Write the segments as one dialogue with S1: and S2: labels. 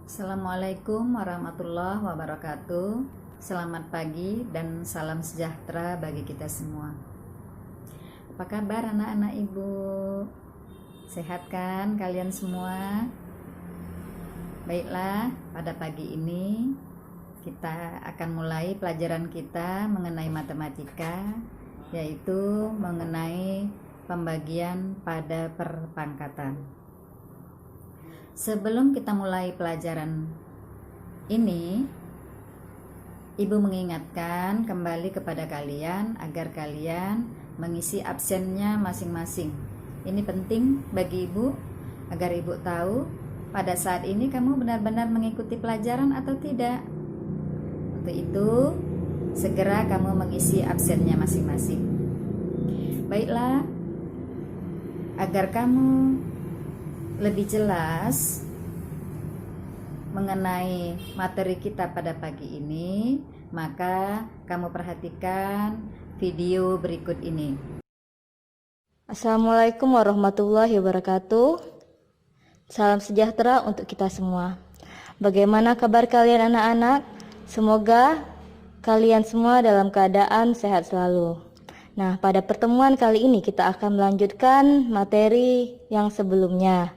S1: Assalamualaikum warahmatullahi wabarakatuh. Selamat pagi dan salam sejahtera bagi kita semua. Apa kabar anak-anak ibu? Sehat kan kalian semua? Baiklah, pada pagi ini kita akan mulai pelajaran kita mengenai matematika, yaitu mengenai pembagian pada perpangkatan. Sebelum kita mulai pelajaran ini, Ibu mengingatkan kembali kepada kalian agar kalian mengisi absennya masing-masing. Ini penting bagi Ibu agar Ibu tahu pada saat ini kamu benar-benar mengikuti pelajaran atau tidak. Untuk itu, segera kamu mengisi absennya masing-masing. Baiklah, agar kamu lebih jelas mengenai materi kita pada pagi ini, maka kamu perhatikan video berikut ini.
S2: Assalamualaikum warahmatullahi wabarakatuh. Salam sejahtera untuk kita semua. Bagaimana kabar kalian anak-anak? Semoga kalian semua dalam keadaan sehat selalu. Nah, pada pertemuan kali ini kita akan melanjutkan materi yang sebelumnya.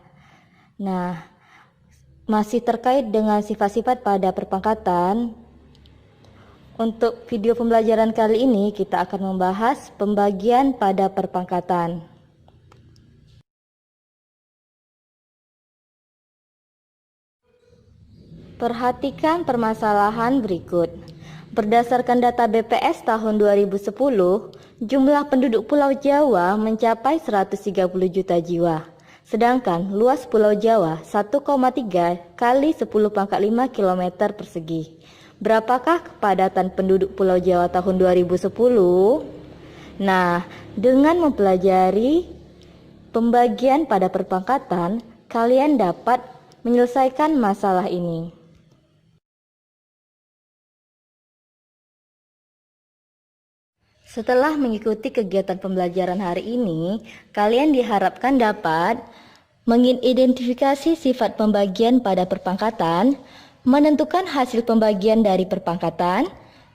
S2: Nah, masih terkait dengan sifat-sifat pada perpangkatan. Untuk video pembelajaran kali ini kita akan membahas pembagian pada perpangkatan. Perhatikan permasalahan berikut. Berdasarkan data BPS tahun 2010, jumlah penduduk Pulau Jawa mencapai 130 juta jiwa. Sedangkan luas Pulau Jawa 1,3 kali 10⁵ km persegi. Berapakah kepadatan penduduk Pulau Jawa tahun 2010? Nah, dengan mempelajari pembagian pada perpangkatan, kalian dapat menyelesaikan masalah ini. Setelah mengikuti kegiatan pembelajaran hari ini, kalian diharapkan dapat mengidentifikasi sifat pembagian pada perpangkatan, menentukan hasil pembagian dari perpangkatan,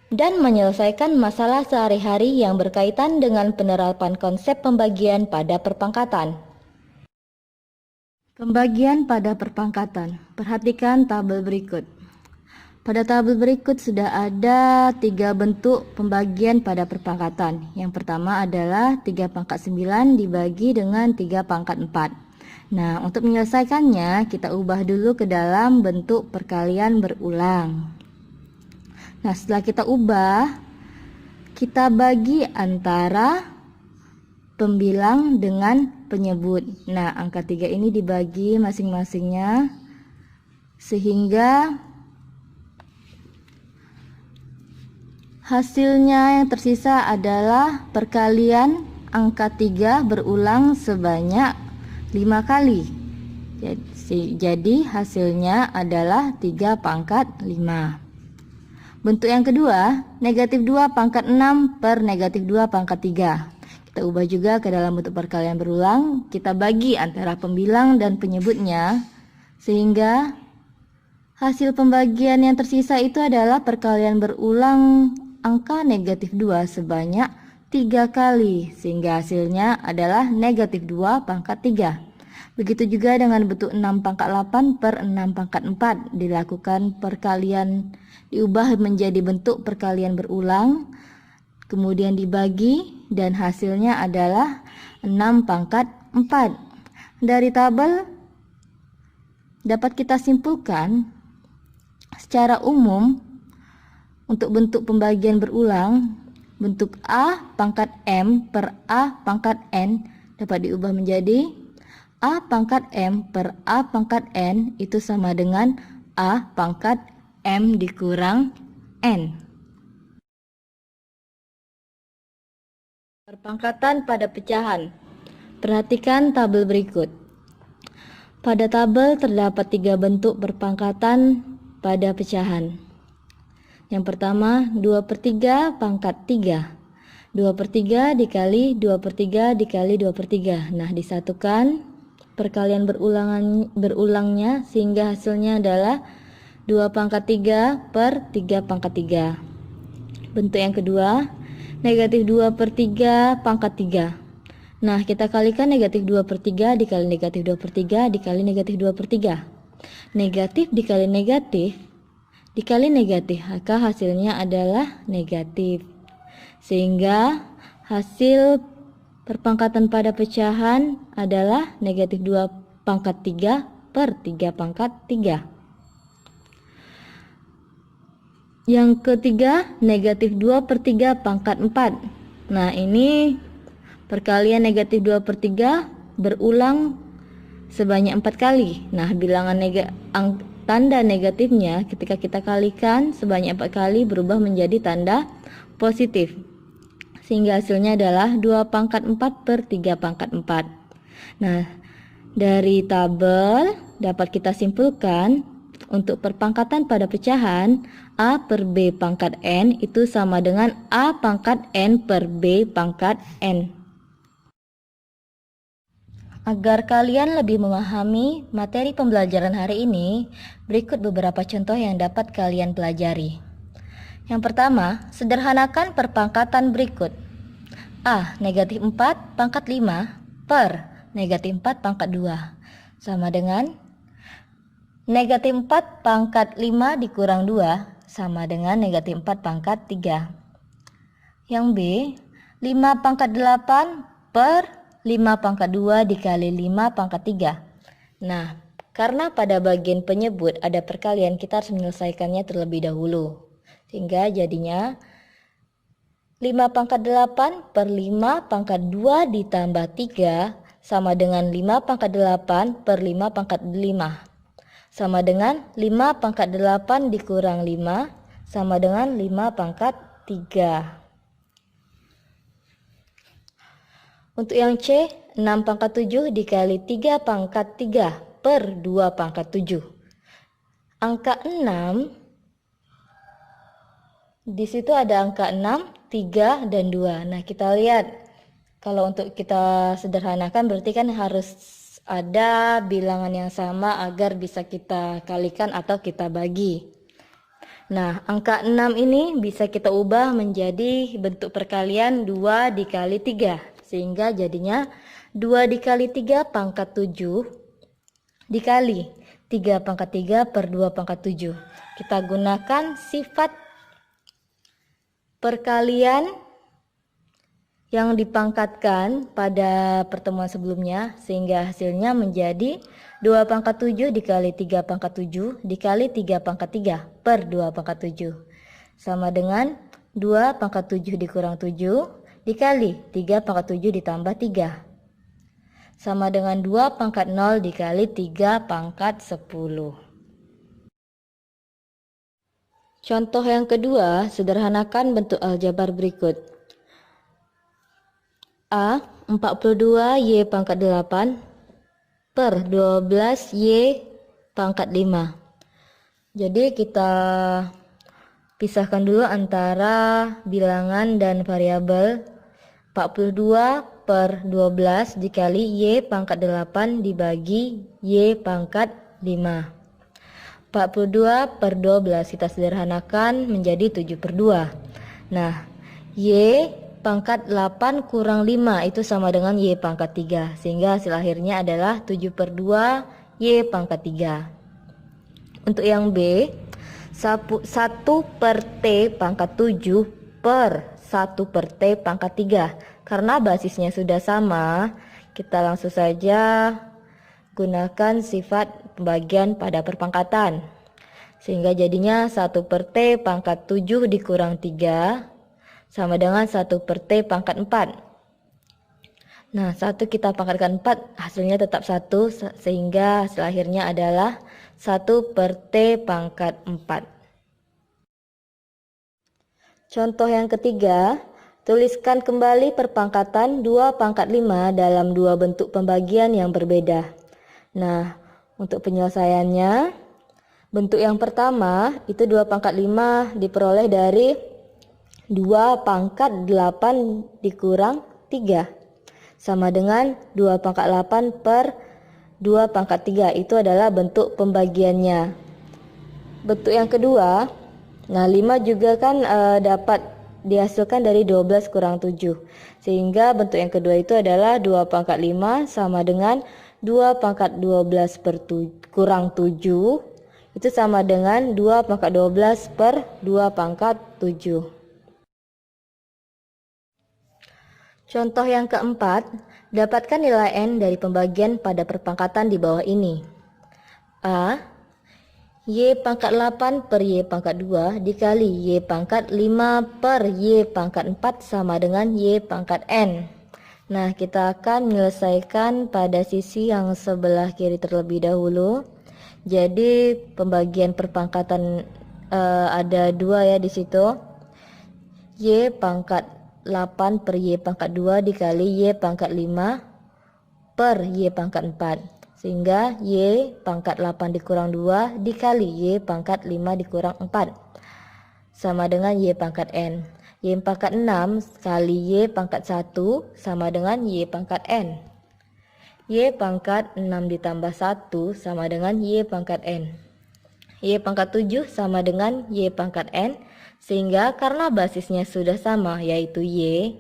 S2: dan menyelesaikan masalah sehari-hari yang berkaitan dengan penerapan konsep pembagian pada perpangkatan. Pembagian pada perpangkatan. Perhatikan tabel berikut. Pada tabel berikut sudah ada 3 bentuk pembagian pada perpangkatan. Yang pertama adalah 3/9 dibagi dengan 3/4. Nah, untuk menyelesaikannya kita ubah dulu ke dalam bentuk perkalian berulang. Nah, setelah kita ubah, kita bagi antara pembilang dengan penyebut. Nah, angka 3 ini dibagi masing-masingnya sehingga hasilnya yang tersisa adalah perkalian angka 3 berulang sebanyak 5 kali. Jadi hasilnya adalah 3/5. Bentuk yang kedua, -2/6 per -2/3. Kita ubah juga ke dalam bentuk perkalian berulang. Kita bagi antara pembilang dan penyebutnya sehingga hasil pembagian yang tersisa itu adalah perkalian berulang angka -2 sebanyak 3 kali, sehingga hasilnya adalah -2/3. Begitu juga dengan bentuk 6/8 per 6/4. Dilakukan perkalian, diubah menjadi bentuk perkalian berulang, kemudian dibagi, dan hasilnya adalah 6/4. Dari tabel dapat kita simpulkan secara umum untuk bentuk pembagian berulang, bentuk A⁻M per A⁻N dapat diubah menjadi A⁻M per A⁻N itu sama dengan A⁻M dikurang N. Perpangkatan pada pecahan. Perhatikan tabel berikut. Pada tabel terdapat 3 bentuk perpangkatan pada pecahan. Yang pertama 2/3 pangkat 3. 2/3 dikali 2/3 dikali 2/3. Nah, disatukan perkalian berulangnya sehingga hasilnya adalah 2/3 per 3/3. Bentuk yang kedua, negatif 2/3 pangkat 3. Nah, kita kalikan negatif 2/3 dikali negatif 2/3 dikali negatif 2/3. Negatif dikali negatif dikali negatif, maka hasilnya adalah negatif. Sehingga hasil perpangkatan pada pecahan adalah negatif 2/3 per 3/3. Yang ketiga, negatif 2/3 pangkat 4. Nah, ini perkalian negatif 2/3 berulang sebanyak 4 kali. Nah, bilangan tanda negatifnya ketika kita kalikan sebanyak 4 kali berubah menjadi tanda positif. Sehingga hasilnya adalah 2/4 per 3/4. Nah, dari tabel dapat kita simpulkan untuk perpangkatan pada pecahan A per B pangkat N itu sama dengan A pangkat N per B pangkat N. Agar kalian lebih memahami materi pembelajaran hari ini, berikut beberapa contoh yang dapat kalian pelajari. Yang pertama, sederhanakan perpangkatan berikut. A. Negatif 4 pangkat 5 per negatif 4 pangkat 2 sama dengan negatif 4 pangkat 5 dikurang 2 sama dengan negatif 4 pangkat 3. Yang B. 5 pangkat 8 per 5 pangkat 2 dikali 5 pangkat 3. Nah, karena pada bagian penyebut ada perkalian, kita harus menyelesaikannya terlebih dahulu. Sehingga jadinya 5 pangkat 8 per 5 pangkat 2 ditambah 3 sama dengan 5 pangkat 8 per 5 pangkat 5. Sama dengan 5 pangkat 8 dikurang 5 sama dengan 5 pangkat 3. Untuk yang C, 6 pangkat 7 dikali 3 pangkat 3 per 2 pangkat 7. Angka 6, di situ ada angka 6, 3, dan 2. Nah, kita lihat, kalau untuk kita sederhanakan berarti kan harus ada bilangan yang sama agar bisa kita kalikan atau kita bagi. Nah, angka 6 ini bisa kita ubah menjadi bentuk perkalian 2 dikali 3. Sehingga jadinya 2 dikali 3 pangkat 7 dikali 3 pangkat 3 per 2 pangkat 7. Kita gunakan sifat perkalian yang dipangkatkan pada pertemuan sebelumnya, sehingga hasilnya menjadi 2 pangkat 7 dikali 3 pangkat 7 dikali 3 pangkat 3 per 2 pangkat 7 sama dengan 2 pangkat 7 dikurang 7 dikali 3 pangkat 7 ditambah 3 sama dengan 2 pangkat 0 dikali 3 pangkat 10. Contoh yang kedua, sederhanakan bentuk aljabar berikut. A. 42Y pangkat 8 per 12Y pangkat 5. Jadi kita pisahkan dulu antara bilangan dan variabel. 42 per 12 dikali Y pangkat 8 dibagi Y pangkat 5. 42 per 12 kita sederhanakan menjadi 7 per 2. Nah, Y pangkat 8 kurang 5 itu sama dengan Y pangkat 3. Sehingga hasil akhirnya adalah 7 per 2 Y pangkat 3. Untuk yang B, 1 per T pangkat 7 per 1 per T pangkat 3. Karena basisnya sudah sama, kita langsung saja gunakan sifat pembagian pada perpangkatan. Sehingga jadinya 1 per T pangkat 7 dikurang 3 sama dengan 1 per T pangkat 4. Nah, 1 kita pangkatkan 4, hasilnya tetap 1, sehingga hasil akhirnya adalah 1 per T pangkat 4. Contoh yang ketiga, tuliskan kembali perpangkatan 2 pangkat 5 dalam 2 bentuk pembagian yang berbeda. Nah, untuk penyelesaiannya, bentuk yang pertama itu 2 pangkat 5 diperoleh dari 2 pangkat 8 dikurang 3 sama dengan 2 pangkat 8 per 2 pangkat 3. Itu adalah bentuk pembagiannya. Bentuk yang kedua, nah 5 juga kan dapat dihasilkan dari 12 kurang 7. Sehingga bentuk yang kedua itu adalah 2 pangkat 5 sama dengan 2 pangkat 12 per kurang 7. Itu sama dengan 2 pangkat 12 per 2 pangkat 7. Contoh yang keempat, dapatkan nilai N dari pembagian pada perpangkatan di bawah ini. A. Y pangkat 8 per Y pangkat 2 dikali Y pangkat 5 per Y pangkat 4 sama dengan Y pangkat N. Nah, kita akan menyelesaikan pada sisi yang sebelah kiri terlebih dahulu. Jadi, pembagian perpangkatan ada 2 ya di situ. Y pangkat 8 per Y pangkat 2 dikali Y pangkat 5 per Y pangkat 4. Sehingga Y pangkat 8 dikurang 2 dikali Y pangkat 5 dikurang 4 sama dengan Y pangkat N. Y pangkat 6 kali Y pangkat 1 sama dengan Y pangkat N. Y pangkat 6 ditambah 1 sama dengan Y pangkat N. Y pangkat 7 sama dengan Y pangkat N. Sehingga karena basisnya sudah sama yaitu Y,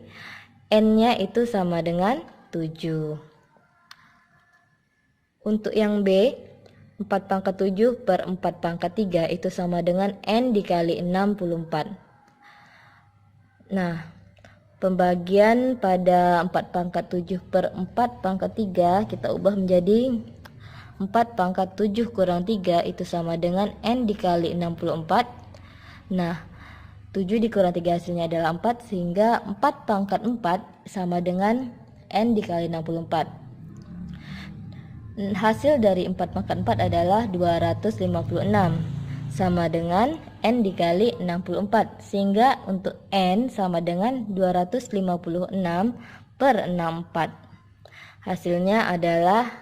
S2: N-nya itu sama dengan 7. Untuk yang B, 4 pangkat 7 per 4 pangkat 3 itu sama dengan N dikali 64. Nah, pembagian pada 4 pangkat 7 per 4 pangkat 3 kita ubah menjadi 4 pangkat 7 kurang 3 itu sama dengan N dikali 64. Nah, 7 dikurang 3 hasilnya adalah 4 sehingga 4 pangkat 4 sama dengan N dikali 64. Hasil dari 4 pangkat 4 adalah 256 sama dengan N dikali 64 sehingga untuk N sama dengan 256 per 64. Hasilnya adalah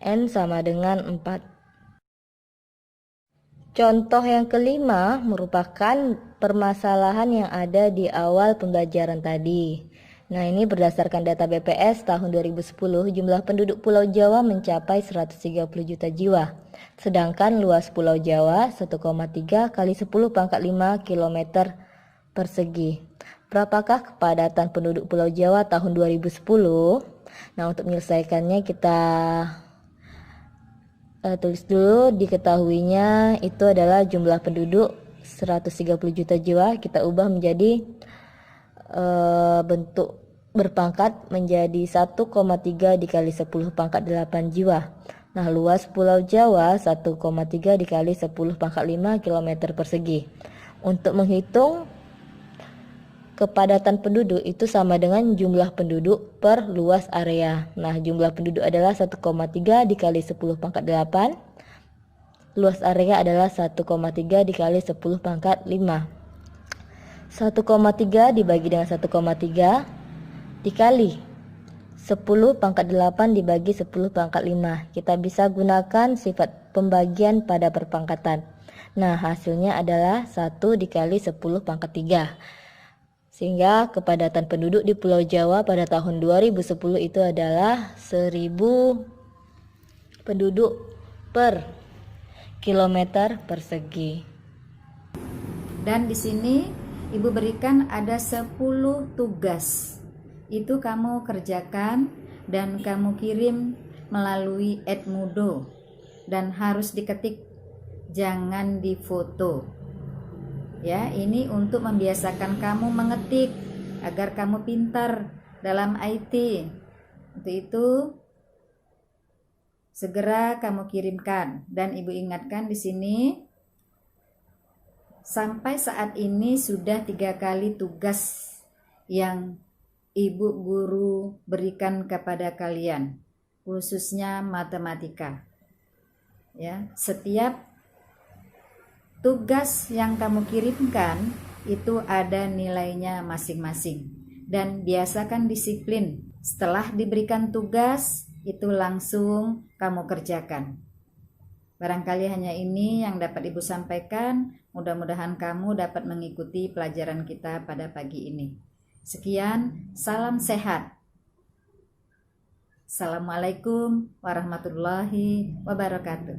S2: N sama dengan 4. Contoh yang kelima merupakan permasalahan yang ada di awal pembelajaran tadi. Nah, ini berdasarkan data BPS tahun 2010, jumlah penduduk Pulau Jawa mencapai 130 juta jiwa. Sedangkan luas Pulau Jawa 1,3 kali 10 pangkat 5 km persegi. Berapakah kepadatan penduduk Pulau Jawa tahun 2010? Nah, untuk menyelesaikannya kita tulis dulu. Diketahuinya itu adalah jumlah penduduk 130 juta jiwa. Kita ubah menjadi bentuk berpangkat menjadi 1,3 dikali 10 pangkat 8 jiwa. Nah, luas Pulau Jawa 1,3 dikali 10 pangkat 5 km persegi. Untuk menghitung kepadatan penduduk itu sama dengan jumlah penduduk per luas area. Nah, jumlah penduduk adalah 1,3 dikali 10 pangkat 8. Luas area adalah 1,3 dikali 10 pangkat 5. 1,3 dibagi dengan 1,3 dikali 10 pangkat 8 dibagi 10 pangkat 5. Kita bisa gunakan sifat pembagian pada perpangkatan. Nah, hasilnya adalah 1 dikali 10 pangkat 3. Sehingga kepadatan penduduk di Pulau Jawa pada tahun 2010 itu adalah 1000 penduduk per kilometer persegi.
S1: Dan di sini Ibu berikan ada 10 tugas. Itu kamu kerjakan dan kamu kirim melalui Edmodo dan harus diketik, jangan difoto. Ya, ini untuk membiasakan kamu mengetik agar kamu pintar dalam IT. Untuk itu segera kamu kirimkan dan Ibu ingatkan di sini sampai saat ini sudah 3 kali tugas yang Ibu guru berikan kepada kalian, khususnya matematika. Ya, setiap tugas yang kamu kirimkan itu ada nilainya masing-masing. Dan biasakan disiplin. Setelah diberikan tugas, itu langsung kamu kerjakan. Barangkali hanya ini yang dapat Ibu sampaikan. Mudah-mudahan kamu dapat mengikuti pelajaran kita pada pagi ini. Sekian, salam sehat. Assalamualaikum warahmatullahi wabarakatuh.